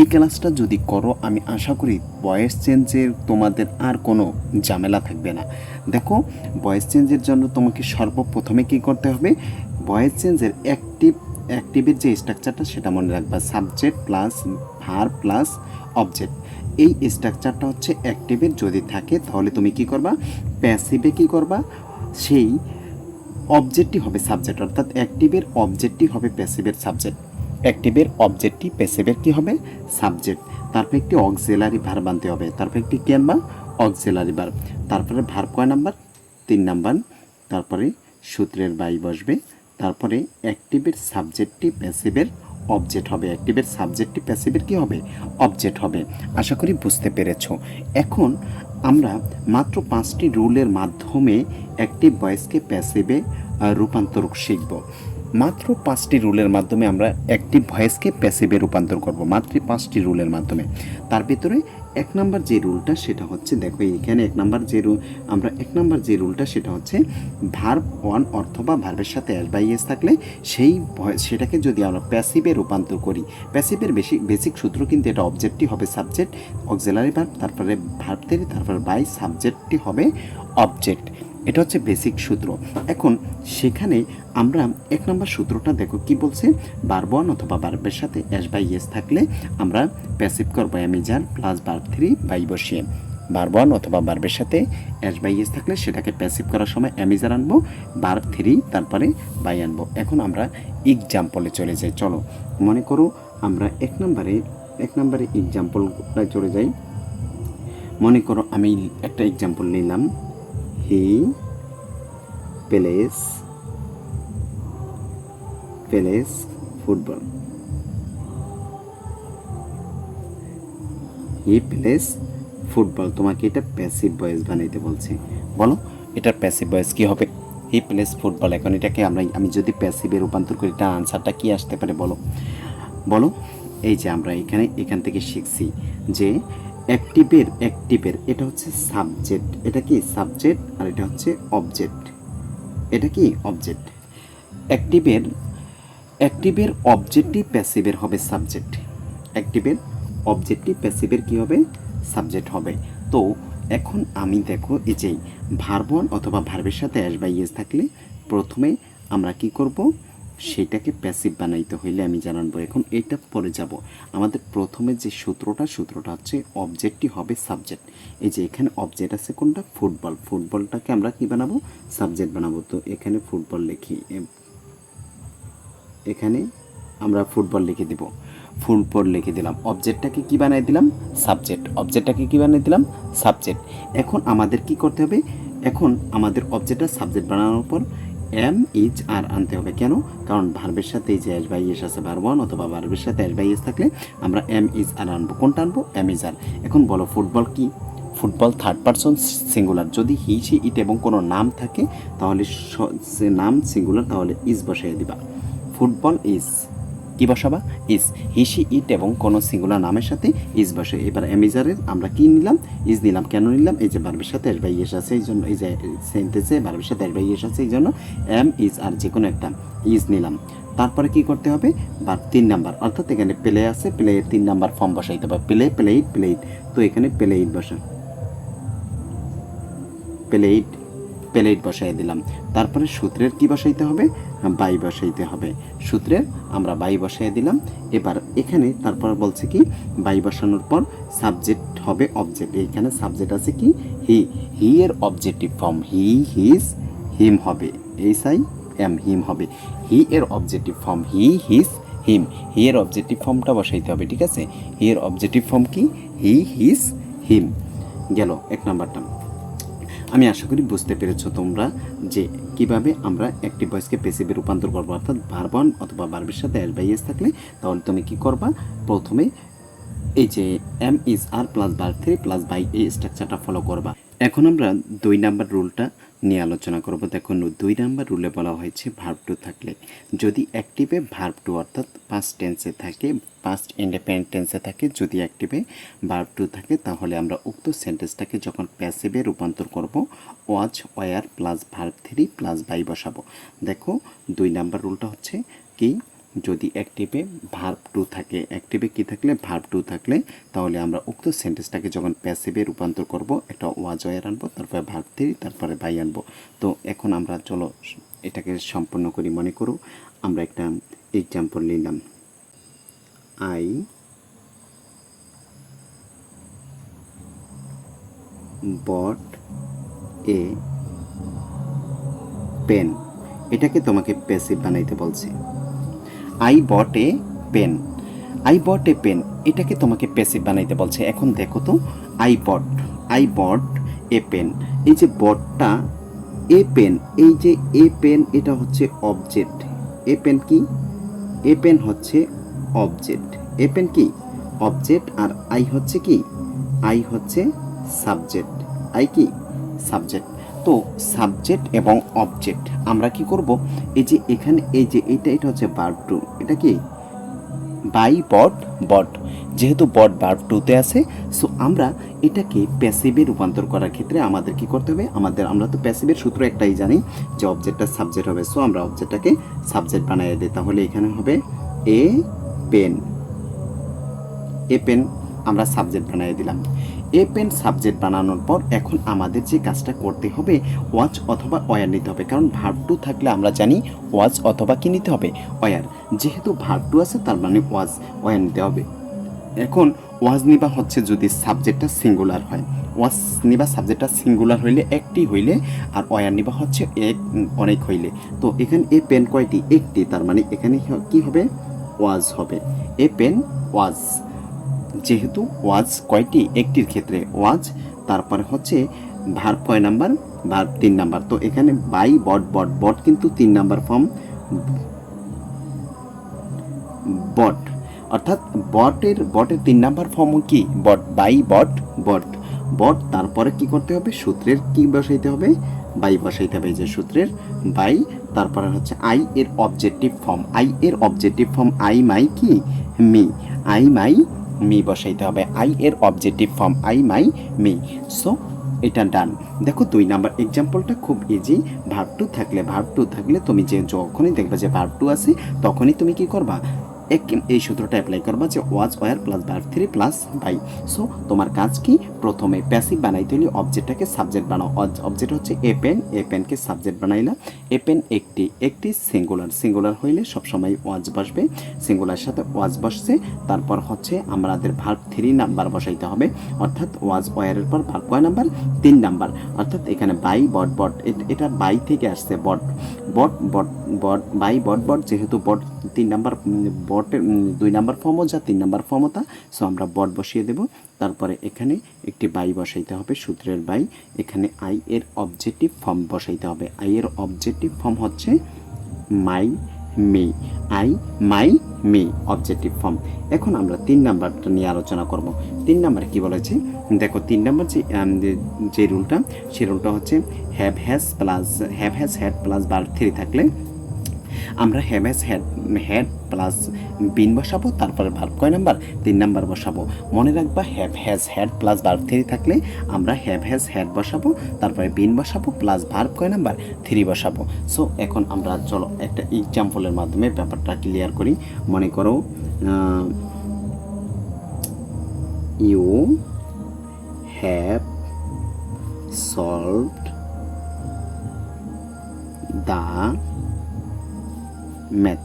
এই ক্লাসটা যদি করো আমি আশা করি ভয়েস চেঞ্জের তোমাদের আর কোনো ঝামেলা থাকবে না। দেখো, ভয়েস চেঞ্জের জন্য তোমাকে সর্বপ্রথমে কী করতে হবে, ভয়েস চেঞ্জের অ্যাক্টিভের যে স্ট্রাকচারটা সেটা মনে রাখবা, subject plus verb plus object. এই স্ট্রাকচারটা হচ্ছে অ্যাক্টিভের যদি থাকে তাহলে তুমি কি করবা, প্যাসিভে কি করবা, সেই অবজেক্টই হবে সাবজেক্ট, অর্থাৎ অ্যাক্টিভের অবজেক্টই হবে প্যাসিভের সাবজেক্ট। অ্যাক্টিভের অবজেক্টই প্যাসিভের কী হবে, সাবজেক্ট। তারপরে একটি অক্সিলারি ভার্ব আনতে হবে, তারপরে একটি কি আনবা, অক্সিলারি ভার্ব। তারপরে ভার্ব কয় নাম্বার, 3 নাম্বার। তারপরে সূত্রের বাই বসবে। তারপরে অ্যাক্টিভের সাবজেক্টটি প্যাসিভের অবজেক্ট হবে, অ্যাক্টিভের সাবজেক্টটি প্যাসিভের কী হবে, অবজেক্ট হবে। আশা করি বুঝতে পেরেছ। এখন আমরা মাত্র 5টি রুলের মাধ্যমে অ্যাক্টিভ ভয়েসকে প্যাসিভে রূপান্তর শিখব। মাত্র 5টি রুলের মাধ্যমে আমরা অ্যাক্টিভ ভয়েসকে প্যাসিভে রূপান্তর করব, মাত্র 5টি রুলের মাধ্যমে। তার ভিতরে 1 নাম্বার যে রুলটা সেটা হচ্ছে, দেখো এখানে 1 নাম্বার যে আমরা 1 নাম্বার যে রুলটা সেটা হচ্ছে ভার্ব ওয়ান অথবা ভার্বের সাথে এস বাই এস থাকলে সেটাকে যদি আমরা প্যাসিভে রূপান্তর করি, প্যাসিভের বেসিক সূত্র কিন্তু এটা, অবজেক্টটি হবে সাবজেক্ট, অক্সিলারি ভার্ব, তারপরে ভার্ব থেকে, তারপরে বাই সাবজেক্টটি হবে অবজেক্ট। এটা হচ্ছে বেসিক সূত্র। এখন সেখানে আমরা 1 নম্বর সূত্রটা দেখো কি বলছে, ভার্ব ওয়ান অথবা ভার্বের সাথে এস বাই এস থাকলে আমরা প্যাসিভ করবো am is are plus verb three by বসিয়ে। ভার্ব ওয়ান অথবা ভার্বের সাথে এস বাই এস থাকলে সেটাকে প্যাসিভ করার সময় অ্যামিজার আনবো, ভার্ব থ্রি তারপরে বাই আনবো। এখন আমরা এক্সাম্পলে চলে যাই। চলো মনে করো আমরা 1 নম্বরে এক্সাম্পলটা চলে যাই। মনে করো আমি একটা এক্সাম্পল নিলাম, he plays football. He plays football. তোমাকে এটা প্যাসিভ ভয়েস বানাইতে বলছি, বলো এটার প্যাসিভ ভয়েস কি হবে, হি প্লেস ফুটবল। এখন এটাকে আমি যদি প্যাসিভে রূপান্তর করি তার আনসারটা কি আসতে পারে বলো। বলো, এই যে আমরা এখান থেকে শিখছি যে অ্যাক্টিভের এটা হচ্ছে সাবজেক্ট, এটা কি সাবজেক্ট, আর এটা হচ্ছে অবজেক্ট, এটা কি অবজেক্ট। অ্যাক্টিভের অবজেক্টিভ প্যাসিভের হবে সাবজেক্ট, অ্যাক্টিভের অবজেক্টিভ প্যাসিভের কী হবে, সাবজেক্ট হবে। তো এখন আমি দেখো এই যে ভার্ব ওয়ান অথবা ভার্বের সাথে এস বাই এস থাকলে প্রথমে আমরা কি করব, সেটাকে প্যাসিভ বানাইতে হইলে আমি জানাবো। এখন এটা পরে যাব। আমাদের প্রথমে যে সূত্রটা হচ্ছে অবজেক্টই হবে সাবজেক্ট। এই যে এখানে অবজেক্ট আছে কোনটা, ফুটবল, ফুটবলটাকে আমরা কি বানাবো, সাবজেক্ট বানাবো। তো এখানে ফুটবল লিখি, এখানে আমরা ফুটবল লিখে দিব, ফুটবল লিখে দিলাম। অবজেক্টটাকে কি বানাই দিলাম, সাবজেক্ট, অবজেক্টটাকে কি বানিয়ে দিলাম, সাবজেক্ট। এখন আমাদের কি করতে হবে, এখন আমাদের অবজেক্টটা সাবজেক্ট বানানোর পর এম ইজ আর আনতে হবে। কেন, কারণ ভার্বের সাথে এই যে এস বাই এস আছে, ভার্ব ওয়ান অথবা ভার্বের সাথে এস বাই এস থাকলে আমরা এম ইজ আর আনবো। কোনটা আনবো, এম ইজ আর। এখন বলো ফুটবল কি, ফুটবল থার্ড পারসন সিঙ্গুলার। যদি হি সি ইট এবং কোনো নাম থাকে তাহলে সে নাম সিঙ্গুলার, তাহলে ইজ বসাই দিবা। ফুটবল ইজ কি বসাবা, ইজ। হিসি ইট এবং কোনো সিঙ্গুলার নামের সাথে ইজ বসে। এবার অ্যামিজারের আমরা কি নিলাম, ইজ নিলাম। কেন নিলাম, এই যে ভার্বের সাথে এস বাই এস আছে এই জন্য, এই যে সেন্টেন্সে ভার্বের সাথে এস বাই এস আছে এই জন্য এম ইজ আর যে কোনো একটা ইজ নিলাম। তারপরে কি করতে হবে, বা 3 নাম্বার, অর্থাৎ এখানে প্লে আছে, প্লে 3 নাম্বার ফর্ম বসাইতে হবে, প্লেইট। তো এখানে প্লেইট বসা, প্লেইট বসাই দিলাম। তারপরে সূত্রের কি বসাইতে হবে, বাই বসাইতে হবে। সূত্রের আমরা বাই বসাই দিলাম। এবার এখানে তারপর বলছে কি, বাই বসানোর পর সাবজেক্ট হবে অবজেক্ট। এখানে সাবজেক্ট আছে কি, হি এর অবজেক্টিভ ফর্ম হি, হিজ, হিম হবে, এইচ আই এম, হিম হবে। হি এর অবজেক্টিভ ফর্ম হি, হিজ, হিম। হি এর অবজেক্টিভ ফর্মটা বসাইতে হবে, ঠিক আছে। হি এর অবজেক্টিভ ফর্ম কি, হি, হিজ, হিম। গেল 1 নাম্বারটা। আমি আশা করি বুঝতে পেরেছো তোমরা যে কিভাবে আমরা অ্যাক্টিভ ভয়েসকে প্যাসিভে রূপান্তর করবো। অর্থাৎ ভার্ব ওয়ান অথবা ভার্বের সাথে এস বাই এস থাকলে তাহলে তুমি কি করবা, প্রথমে এই যে am is are plus verb three plus by এই স্ট্রাকচারটা ফলো করবা। এখন আমরা 2 নাম্বার রুলটা নিয়ে আলোচনা করব। দেখুন 2 নাম্বার রুলে বলা হয়েছে ভার্ব টু থাকলে, যদি অ্যাক্টিভে ভার্ব টু অর্থাৎ পাস্ট টেন্সে থাকে, পাস্ট ইন্ডিপেন্ডেন্ট টেন্সে থাকে, যদি অ্যাক্টিভে ভার্ব টু থাকে তাহলে আমরা উক্ত সেন্টেন্সটাকে যখন প্যাসিভে রূপান্তর করব was were plus verb three plus by বসাবো। দেখো 2 নাম্বার রুলটা হচ্ছে কি, যদি অ্যাক্টিভে ভার্ব টু থাকে, অ্যাক্টিভে কী থাকলে ভার্ব টু থাকলে, তাহলে আমরা উক্ত সেন্টেন্সটাকে যখন প্যাসিভে রূপান্তর করব একটা ওয়াজ ওয়ার আনবো, তারপরে ভার্ব থ্রি, তারপরে বাই আনবো। তো এখন আমরা চলো এটাকে সম্পূর্ণ করি। মনে করো আমরা একটা এক্সাম্পল নিলাম, আই বট এ পেন, এটাকে তোমাকে প্যাসিভ বানাইতে বলছে। I bought a pen, I bought a pen, এটাকে তোমাকে প্যাসিভ বানাইতে বলছে। এখন দেখো তো, আই বট এ পেন, এই যে বটটা এ পেন, এই যে এ পেন এটা হচ্ছে অবজেক্ট, এ পেন কি, এ পেন হচ্ছে অবজেক্ট, এ পেন কি অবজেক্ট, আর আই হচ্ছে কি, আই হচ্ছে সাবজেক্ট, আই কি সাবজেক্ট। তো সাবজেক্ট এবং অবজেক্ট আমরা কি করব, এই যে এখানে এই যে এটা হচ্ছে ভার্ব টু, এটা কি বাই বট বট, যেহেতু বট ভার্ব টুতে আছে, সো আমরা এটাকে প্যাসিভে রূপান্তর করার ক্ষেত্রে আমাদের কি করতে হবে, আমরা তো প্যাসিভের সূত্র একটাই জানি যে অবজেক্টটা সাবজেক্ট হবে। সো আমরা অবজেক্টটাকে সাবজেক্ট বানিয়ে দিই, তাহলে এখানে হবে এ পেন, এ পেন আমরা সাবজেক্ট বানিয়ে দিলাম। এ পেন সাবজেক্ট বানানোর পর এখন আমাদের যে কাজটা করতে হবে, ওয়াচ অথবা ওয়ার নিতে হবে, কারণ ভার্ব টু থাকলে আমরা জানি ওয়াচ অথবা কি নিতে হবে, ওয়ার। যেহেতু ভার্ব টু আছে তার মানে ওয়ার নিতে হবে। এখন ওয়াজ নিবা হচ্ছে যদি সাবজেক্টটা সিঙ্গুলার হয়, ওয়াজ নিবা সাবজেক্টটা সিঙ্গুলার হইলে, একটি হইলে, আর ওয়ার নিবা হচ্ছে অনেক হইলে। তো এখানে এ পেন কয়টি, একটি, তার মানে এখানে কি হবে, ওয়াজ হবে, এ পেন ওয়াজ। যেহেতু ওয়াজ কয়টি, একটির ক্ষেত্রে ওয়াজ, তারপরে হচ্ছে ভার্ব কয় নাম্বার, ভার্ব 3 নাম্বার। তো এখানে বাই বট বট বট কিন্তু 3 নাম্বার ফর্ম, বট, অর্থাৎ বটের 3 নাম্বার ফর্ম কি, বট, বাই বট বট বট। তারপরে কি করতে হবে, সূত্রের কি বসাইতে হবে, বাই বসাইতে হবে, যে সূত্রের বাই। তারপরে হচ্ছে আই এর অবজেক্টিভ ফর্ম, আই এর অবজেক্টিভ ফর্ম আই মাই কি মি, আই মাই মি বসাইতে হবে, আই এর objective form I my me. So এটা ডান। দেখো 2 নাম্বার এক্সাম্পলটা খুব ইজি। ভার্ব টু থাকলে তুমি যে যখনই দেখবে যে ভার্ব টু আছে, তখনই তুমি কি করবা, এই সূত্রটা অ্যাপ্লাই করবা যে was were plus verb three plus by. So তোমার কাজ কি, প্রথমে প্যাসিভ বানাইতে হলে অবজেক্টটাকে সাবজেক্ট বানাও। অবজেক্ট হচ্ছে এ পেন, এ পেনকে সাবজেক্ট বানাইলা। এ পেন একটি সিঙ্গুলার হইলে সবসময় ওয়াজ বসবে, সিঙ্গুলার সাথে ওয়াজ বসছে। তারপর হচ্ছে আমাদের ভার্ব 3 নাম্বার বসাইতে হবে, অর্থাৎ ওয়াজ ওয়ারের পর ভার্ব কয় নাম্বার, 3 নাম্বার। অর্থাৎ এখানে বাই বট বট, এটা বাই থেকে আসছে, বট বট বট বট বাই বট বট, যেহেতু বট 3 নাম্বার, বটের 2 নাম্বার ফর্মও যা 3 নাম্বার ফর্মও তা। সো আমরা বট বসিয়ে দেব, তারপরে এখানে একটি বাই বসাইতে হবে, সূত্রের বাই। এখানে আই এর অবজেক্টিভ ফর্ম বসাইতে হবে, আই এর অবজেক্টিভ ফর্ম হচ্ছে মাই me, I my me objective form. এখন আমরা 3 নাম্বারটা নিয়ে আলোচনা করব। 3 নাম্বারে কি বলেছে, দেখো 3 নাম্বার যে রুলটা, সেই রুলটা হচ্ছে have has had plus verb 3 থাকলে আমরা have has had plus been বসাবো, তারপরে ভার্ব কয় নাম্বার, 3 নাম্বার বসাবো। মনে রাখবা have has had plus verb 3 থাকলে আমরা হ্যাভ হ্যাজ হ্যাড বসাবো, তারপরে বিন বসাবো, প্লাস ভার্ব কয় নাম্বার, 3 বসাবো। সো এখন আমরা চলো একটা এক্সাম্পলের মাধ্যমে ব্যাপারটা ক্লিয়ার করি। মনে করো you have solved the math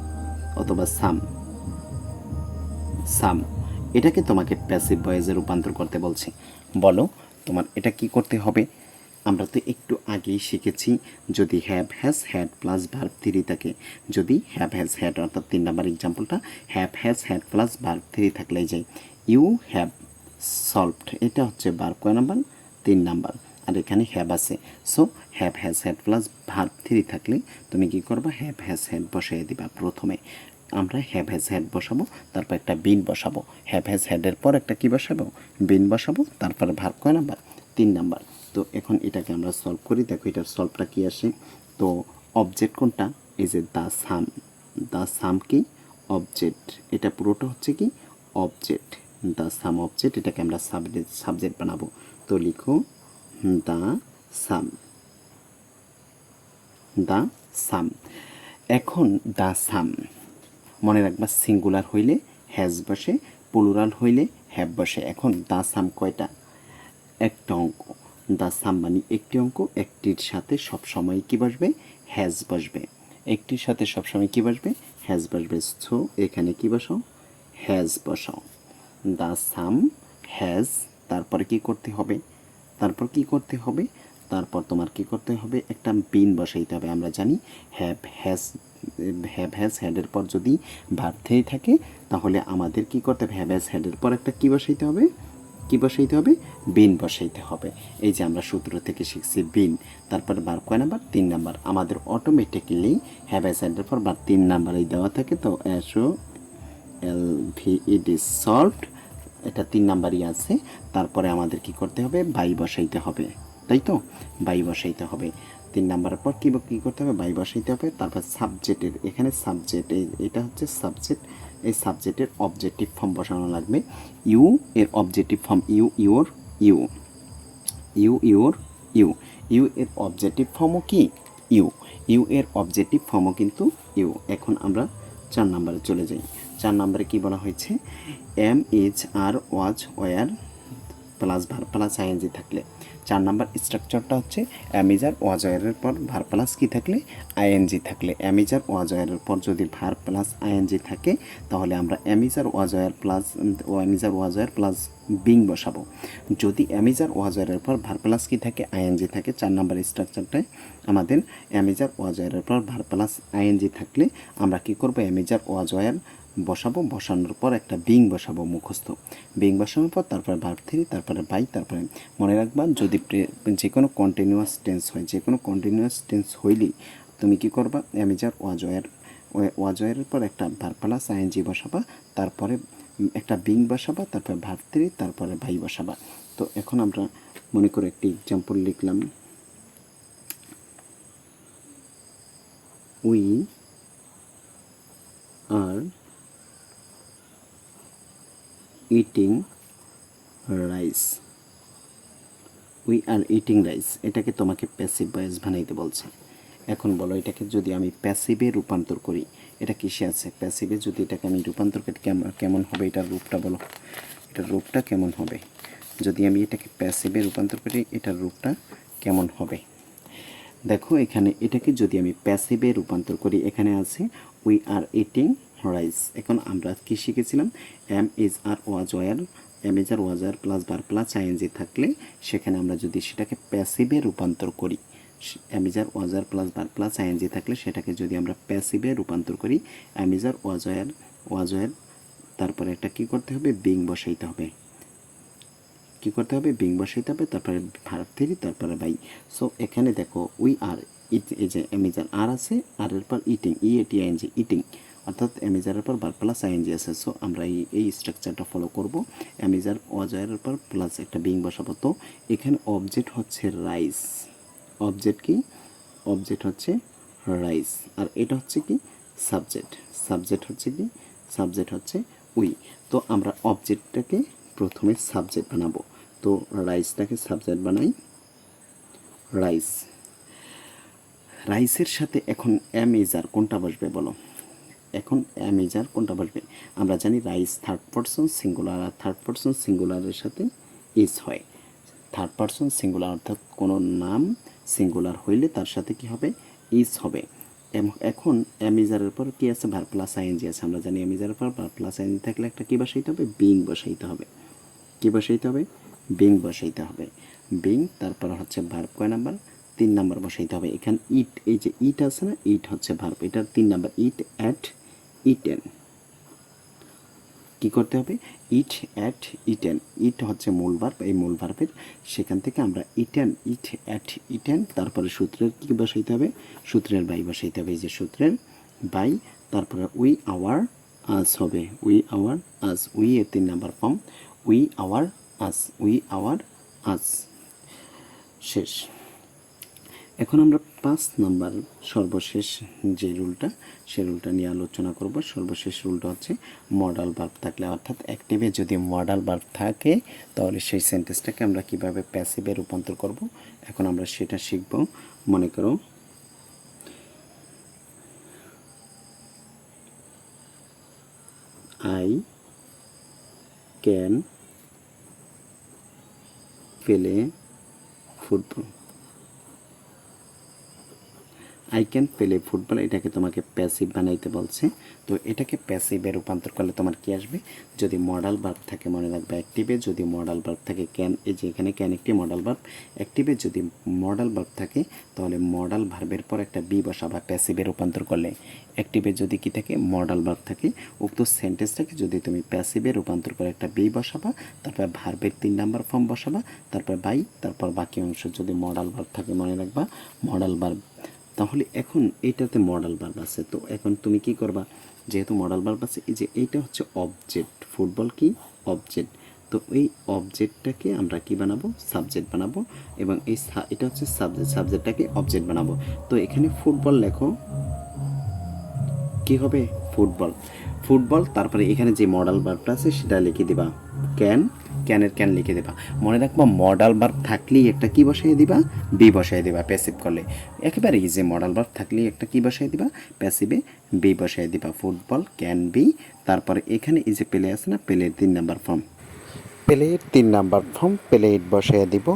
অথবা সাম, এটাকে তোমাকে প্যাসিভ ভয়েসে রূপান্তর করতে বলছি। বলো তোমার এটা কি করতে হবে। আমরা তো একটু আগেই শিখেছি, যদি have has had plus verb 3 থাকে, যদি হ্যাভ হ্যাজ হ্যাড, অর্থাৎ 3 নাম্বার এক্সাম্পলটা have has had plus verb 3 থাকলেই যায় ইউ হ্যাভ সলভড, এটা হচ্ছে ভার্ব কয় নাম্বার, 3 নাম্বার, আর এখানে হ্যাভ আছে। So have has had plus verb 3 থাকলে তুমি কি করবা, হ্যাভ হ্যাজ হ্যাড বসাই দিবা। প্রথমে আমরা হ্যাভ হ্যাজ হ্যাড বসাবো, তারপর একটা বিন বসাবো, হ্যাভ হ্যাজ হ্যাডের পর একটা কি বসাবো, বিন বসাবো, তারপরে ভার্ব কয় নাম্বার, 3 নাম্বার। তো এখন এটাকে আমরা সলভ করি। দেখো এটার সলভটা কি আসে। তো অবজেক্ট কোনটা, এই যে দ্য সাম কি অবজেক্ট, এটা পুরোটা হচ্ছে কি অবজেক্ট, দ্য সাম অবজেক্ট, এটাকে আমরা সাবজেক্ট বানাবো। তো লিখো দ্য সাম। এখন দ্য সাম মনে রাখবা সিঙ্গুলার হইলে হ্যাজ বসে, প্লুরাল হইলে হ্যাভ বসে। এখন দা সাম কয়টা? একটা অঙ্ক। দা সাম মানে একটি অঙ্ক, একটির সাথে সবসময় কী বসবে? হ্যাজ বসবে। একটির সাথে সবসময় কী বসবে? হ্যাজ বসবে। সো এখানে কী বসাও? হ্যাজ বসাও। দা সাম হ্যাজ, তারপরে কি করতে হবে? তারপর কি করতে হবে? তারপর তোমার কি করতে হবে? একটা বিন বসাইতে হবে। আমরা জানি হ্যাভ হ্যাজ হ্যাডের পর যদি ভার্ব থেই থাকে তাহলে আমাদের কি করতে হবে? হ্যাভ হ্যাজ হ্যাডের পর একটা কি বসাইতে হবে? কি বসাইতে হবে? বিন বসাইতে হবে। এই যে আমরা সূত্র থেকে শিখছি বিন, তারপরে ভার্ব কয় নাম্বার? 3 নাম্বার। আমাদের অটোমেটিক্যালি হ্যাভ হ্যাজ হ্যাডের পর ভার্ব 3 নাম্বারেই দেওয়া থাকে, তো SOLVED সলভড, এটা 3 নাম্বারই আছে। তারপরে আমাদের কি করতে হবে? বাই বসাইতে হবে, তাই তো? বাই বসাইতে হবে। 3 নাম্বারের পর কী করতে হবে? বাই বসাইতে হবে। তারপর সাবজেক্টের, এখানে সাবজেক্ট, এটা হচ্ছে সাবজেক্ট, এই সাবজেক্টের অবজেক্টিভ ফর্ম বসানো লাগবে। ইউ এর objective form you, your, you, you, your, you, you এর অবজেক্টিভ ফর্মও কি? ইউ, ইউ এর অবজেক্টিভ ফর্মও কিন্তু ইউ। এখন আমরা 4 নাম্বারে চলে যাই। 4 নাম্বারে কি বলা হয়েছে? Am, is, are, was, were plus verb plus ING থাকলে। 4 নাম্বার স্ট্রাকচারটা হচ্ছে এম, ইজ, আর, ওয়াজ, ওয়ারের পর ভার্ব প্লাস কী থাকলে? আইএনজি থাকলে। এম, ইজ, আর, ওয়াজ, ওয়ারের পর যদি ভার্ব প্লাস আইএনজি থাকে তাহলে আমরা am, is, are, was, were plus am, is, are, was, were plus being বসাবো। যদি এম, ইজ, আর, ওয়াজ, ওয়ারের পর ভার্ব প্লাস কী থাকে? আইএনজি থাকে। 4 নাম্বার স্ট্রাকচারটায় আমাদের এম, ইজ, আর, ওয়াজ, ওয়ারের পর ভার্ব প্লাস আইএনজি থাকলে আমরা কী করবো? Am, is, are, was, were বসাবো, বসানোর পর একটা বিং বসাবো মুখস্থ। বিং বসানোর পর তারপরে ভার্ব 3, তারপরে বাই, তারপরে মনে রাখবা যদি যে কোনো কন্টিনিউয়াস টেন্স হয়, যে কোনো কন্টিনিউয়াস টেন্স হইলেই তুমি কি করবা? Am, is, are, was, were পর একটা ভার্ব প্লাস আইএনজি বসাবা, তারপরে একটা বিং বসাবা, তারপরে ভার্ব 3, তারপরে বাই বসাবা। তো এখন আমরা মনে করে একটি এক্সাম্পল লিখলাম। We are eating rice. We are eating rice, এটাকে তোমাকে প্যাসিভ ভয়েস বানাইতে বলছে। এখন বলো এটাকে যদি আমি প্যাসিভে রূপান্তর করি, এটা কিসে আছে? প্যাসিভে যদি এটাকে আমি রূপান্তর করি কেমন হবে? এটার রূপটা বলো, এটার রূপটা কেমন হবে? যদি আমি এটাকে প্যাসিভে রূপান্তর করি এটার রূপটা কেমন হবে? দেখো এখানে এটাকে যদি আমি প্যাসিভে রূপান্তর করি, এখানে আছে উই আর ইটিং রাইস। এখন আমরা কি শিখেছিলাম? Am, is, are, was, were, am, is, are, was, were plus verb plus ING থাকলে সেখানে আমরা যদি সেটাকে প্যাসিভে রূপান্তর করি, am, is, are, was, were plus verb plus ING থাকলে সেটাকে যদি আমরা প্যাসিভে রূপান্তর করি, am, is, are, was, were তারপরে একটা কী করতে হবে? বিং বসাইতে হবে। কী করতে হবে? বিং বসাইতে হবে, তারপরে ভার্ব 3, তারপরে বাই। সো এখানে দেখো উই আর এই যে এমিজার আর আছে, আর এর পর ইটিং, EATING, ইটিং, অর্থাৎ এমিজারের পর ভার্ব প্লাস আইএনজি আছে। সো আমরা এই স্ট্রাকচারটা ফলো করব। এমিজার ওয়াজারের পর প্লাস একটা বিং বসাবো। তো এখানে অবজেক্ট হচ্ছে রাইস। অবজেক্ট কি? অবজেক্ট হচ্ছে রাইস। আর এটা হচ্ছে কি? সাবজেক্ট। সাবজেক্ট হচ্ছে কি? সাবজেক্ট হচ্ছে উই। তো আমরা অবজেক্টটাকে প্রথমে সাবজেক্ট বানাবো। তো রাইসটাকে সাবজেক্ট বানাই, রাইস। রাইসের সাথে এখন অ্যামেজার কোনটা বসবে বলো? এখন অ্যামেজার কোনটা বসবে? আমরা জানি রাইস থার্ড পারসন সিঙ্গুলার, আর থার্ড পারসন সিঙ্গুলারের সাথে ইজ হয়। থার্ড পারসন সিঙ্গুলার অর্থাৎ কোনো নাম সিঙ্গুলার হইলে তার সাথে কি হবে? ইজ হবে। এখন অ্যামেজারের পর কি আছে? ভার্ব প্লাস আইএনজি আছে। আমরা জানি অ্যামেজারের পর ভার্ব প্লাস আইএনজি থাকলে একটা কী বসাইতে হবে? বিং বসাইতে হবে। কী বসাইতে হবে? বিং বসাইতে হবে। বিং, তারপর হচ্ছে ভার্ব কয় নাম্বার? 3 নাম্বার বসাইতে হবে। এখানে ইট, এই যে ইট আছে না, ইট হচ্ছে ভার্ব, এটার 3 নাম্বার। Eat, ate, eaten. কী করতে হবে? ইট, অ্যাট, ইটেন। ইট হচ্ছে মূল ভার্ব, এই মূল ভার্বের সেখান থেকে আমরা ইটেন, ইট, অ্যাট, ইটেন, তারপরে সূত্রের কী বসাইতে হবে? সূত্রের বাই বসাইতে হবে। এই যে সূত্রের বাই, তারপরে উই আওয়ার আস হবে। উই আওয়ার আস, উই এর 3 number form, we hour us, we hour আস। শেষ। এখন আমরা 5 নাম্বার সর্বশেষ যে রুলটা, সে রুলটা নিয়ে আলোচনা করব। সর্বশেষ রুলটা হচ্ছে মডাল ভার্ব থাকলে, অর্থাৎ অ্যাক্টিভে যদি মডাল ভার্ব থাকে তাহলে সেই সেন্টেন্সটাকে আমরা কিভাবে প্যাসিভে রূপান্তর করব, এখন আমরা সেটা শিখব। মনে করো can play football. I can play football, এটাকে তোমাকে প্যাসিভ বানাইতে বলছে। তো এটাকে প্যাসিভে রূপান্তর করলে তোমার কি আসবে? যদি মডাল ভার্ব থাকে মনে রাখবে অ্যাক্টিভে, যদি মডাল ভার্ব থাকে ক্যান, এই যে এখানে ক্যান একটি মডাল ভার্ব। অ্যাক্টিভে যদি মডাল ভার্ব থাকে তাহলে মডাল ভার্বের পর একটা বি বসাবা প্যাসিভে রূপান্তর করলে। অ্যাক্টিভে যদি কি থাকে? মডাল ভার্ব থাকে। উক্ত সেন্টেন্সটাকে যদি তুমি প্যাসিভে রূপান্তর করে একটা বি বসাবা, তারপর ভার্বের 3 নাম্বার ফর্ম বসাবা, তারপর বাই, তারপর বাকি অংশ যদি মডাল ভার্ব থাকে মনে রাখবা মডাল ভার্ব। তাহলে এখন এইটাতে মডাল ভার্ব আছে, তো এখন তুমি কি করবা? যেহেতু মডাল ভার্ব আছে, এই যে এইটা হচ্ছে অবজেক্ট, ফুটবল কি অবজেক্ট, তো এই অবজেক্টটাকে আমরা কি বানাবো? সাবজেক্ট বানাবো। এবং এটা হচ্ছে সাবজেক্ট, সাবজেক্টটাকে অবজেক্ট বানাবো। তো এখানে ফুটবল লেখো, কি হবে? ফুটবল। ফুটবল, তারপরে এখানে যে মডাল ভার্বটা আছে সেটা লিখে দিবা ক্যান, ক্যানের ক্যান লিখে দেবা। মনে রাখবা মডাল ভার্ব থাকলেই একটা কি বসাই দিবা? বি বসাই দিবা প্যাসিভ করলে। একেবারে ইজি, মডাল ভার্ব থাকলেই একটা কি বসাই দিবা? প্যাসিভে বি বসাই দিবা। ফুটবল ক্যান বি, তারপরে এখানে এই যে প্লে আছে না, প্লের 3 নাম্বার ফর্ম, প্লের 3 নাম্বার ফর্ম প্লে ইট বসাই দিব।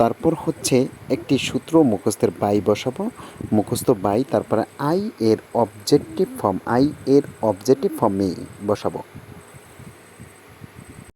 তারপর হচ্ছে একটি সূত্র মুখস্থের বাই বসাবো, মুখস্থ বাই, তারপরে আই এর অবজেক্টিভ ফর্মে বসাবো।